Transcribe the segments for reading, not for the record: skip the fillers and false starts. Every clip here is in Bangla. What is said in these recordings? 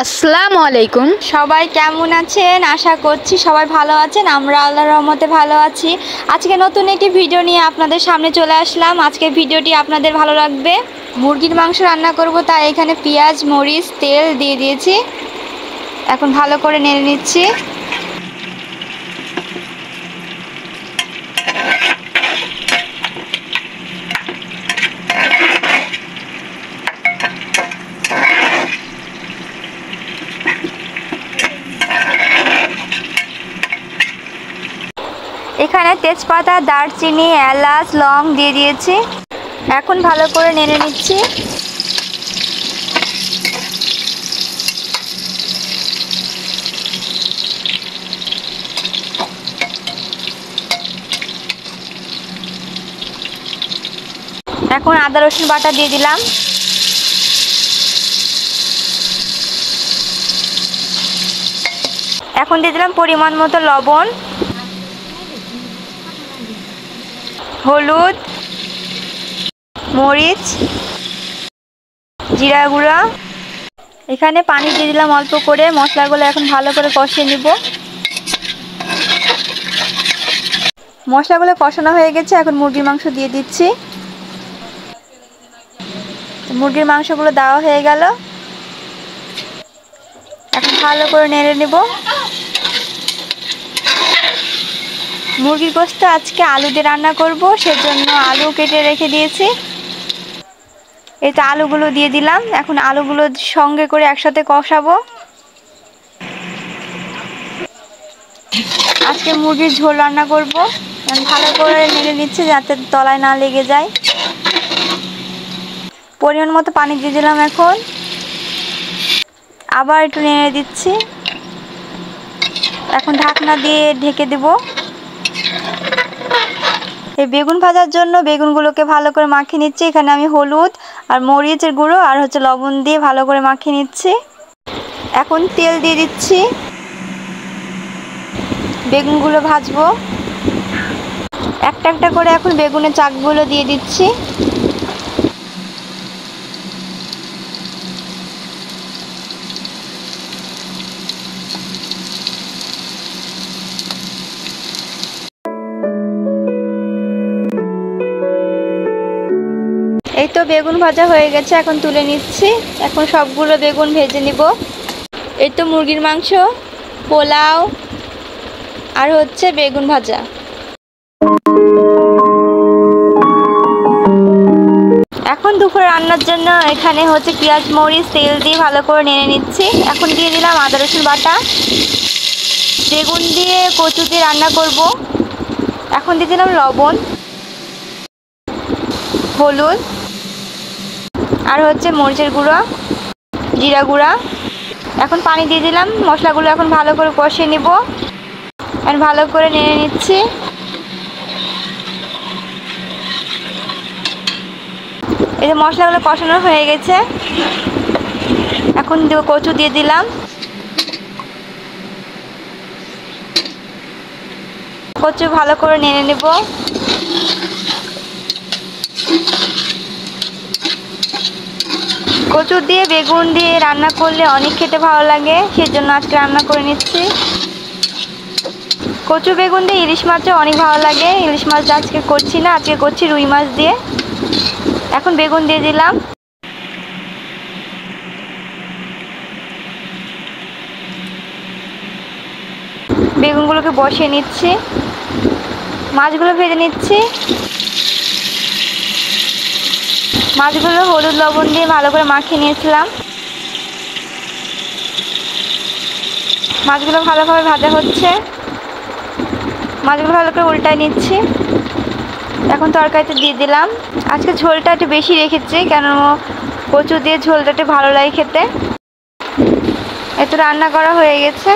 আসসালামু আলাইকুম। সবাই কেমন আছেন? আশা করছি সবাই ভালো আছেন। আমরা আল্লাহর রহমতে ভালো আছি। আজকে নতুন একটি ভিডিও নিয়ে আপনাদের সামনে চলে আসলাম। আজকের ভিডিওটি আপনাদের ভালো লাগবে। মুরগির মাংস রান্না করব, তাই এখানে পেঁয়াজ, মরিচ, তেল দিয়ে দিয়েছি। এখন ভালো করে নেড়ে নিচ্ছি। এখানে তেজপাতা, দারচিনি, এলাচ, লং দিয়ে দিয়েছি। এখন ভালো করে নেড়ে নিচ্ছি। এখন আদা রসুন বাটা দিয়ে দিলাম। এখন দিয়ে দিলাম পরিমাণ মতো লবণ, হলুদ, মরিচ, জিরা গুঁড়া। এখানে পানি দিয়ে দিলাম অল্প করে। মশলাগুলো এখন ভালো করে কষিয়ে নিব। মশলাগুলো কষানো হয়ে গেছে, এখন মুরগির মাংস দিয়ে দিচ্ছি। মুরগির মাংসগুলো দেওয়া হয়ে গেল। এখন ভালো করে নেড়ে নেব। মুরগির গোশত আজকে আলু দিয়ে রান্না করব, সেজন্য আলু কেটে রেখে দিয়েছি। এই তো আলুগুলো দিয়ে দিলাম। এখন আলুগুলো সঙ্গে করে একসাথে কষাবো। আজকে মুরগির ঝোল রান্না করব। ভালো করে নেড়ে নিচ্ছি যাতে তলায় না লেগে যায়। পরিমাণ মতো পানি দিয়ে দিলাম। এখন আবার একটু নেড়ে দিচ্ছি। এখন ঢাকনা দিয়ে ঢেকে দেব। এই বেগুন ভাজার জন্য বেগুনগুলোকে ভালো করে মাখিয়ে নিচ্ছি। এখানে আমি হলুদ আর মরিচের গুঁড়ো আর লবণ দিয়ে ভালো করে মাখিয়ে নিচ্ছি। এখন তেল দিয়ে দিচ্ছি। বেগুনগুলো ভাজবো। একটা একটা করে এখন বেগুনের চাকগুলো দিয়ে দিচ্ছি। এই তো বেগুন ভাজা হয়ে গেছে, এখন তুলে নিচ্ছি। এখন সবগুলো বেগুন ভেজে নিব। এই তো মুরগির মাংস, পোলাও আর বেগুন ভাজা। এখন দুপুরে রান্নার জন্য এখানে পেঁয়াজ, মরিচ, তেল দিয়ে ভালো করে নেড়ে নিচ্ছি। এখন দিয়ে দিলাম আদা রসুন বাটা। বেগুন দিয়ে কচু দিয়ে রান্না করব। এখন দিয়ে দিলাম লবণ, হলুদ আর মরিচের গুঁড়ো, জিরা গুঁড়া। এখন পানি দিয়ে দিলাম। মশলাগুলো এখন ভালো করে কষিয়ে নিব। এখন ভালো করে নেড়ে নিচ্ছি। এই যে মশলাগুলো কষানো হয়ে গেছে, এখন কচু দিয়ে দিলাম। কচু ভালো করে নেড়ে নেব। কচু দিয়ে বেগুন দিয়ে রান্না করলে অনেক খেতে ভালো লাগে, সেজন্য আজকে রান্না করে নিচ্ছি। কচু বেগুন দিয়ে ইলিশ মাছও অনেক ভালো লাগে। ইলিশ মাছ আজকে করছি না, আজকে করছি রুই মাছ দিয়ে। এখন বেগুন দিয়ে দিলাম। বেগুনগুলোকে বসিয়ে নিচ্ছি। মাছগুলো ভেজে নিচ্ছি। মাছগুলো হলুদ লবণ দিয়ে ভালো করে মাখিয়ে নিয়েছিলাম। মাছগুলো ভালোভাবে ভাজা হচ্ছে। মাছগুলো ভালো করে উল্টায় নিচ্ছি। এখন তরকারিতে দিয়ে দিলাম। আজকে ঝোলটা একটু বেশি রেখেছি, কেন কচু দিয়ে ঝোলটা একটু ভালো লাগে খেতে। এত রান্না করা হয়ে গেছে।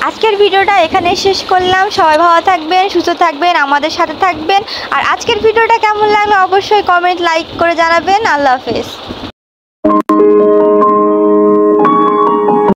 আজকের ভিডিওটা এখানে শেষ করলাম। সবাই ভালো থাকবেন, সুস্থ থাকবেন, আমাদের সাথে থাকবেন। আর আজকের ভিডিওটা কেমন লাগলো অবশ্যই কমেন্ট, লাইক করে জানাবেন। আল্লাহ হাফেজ।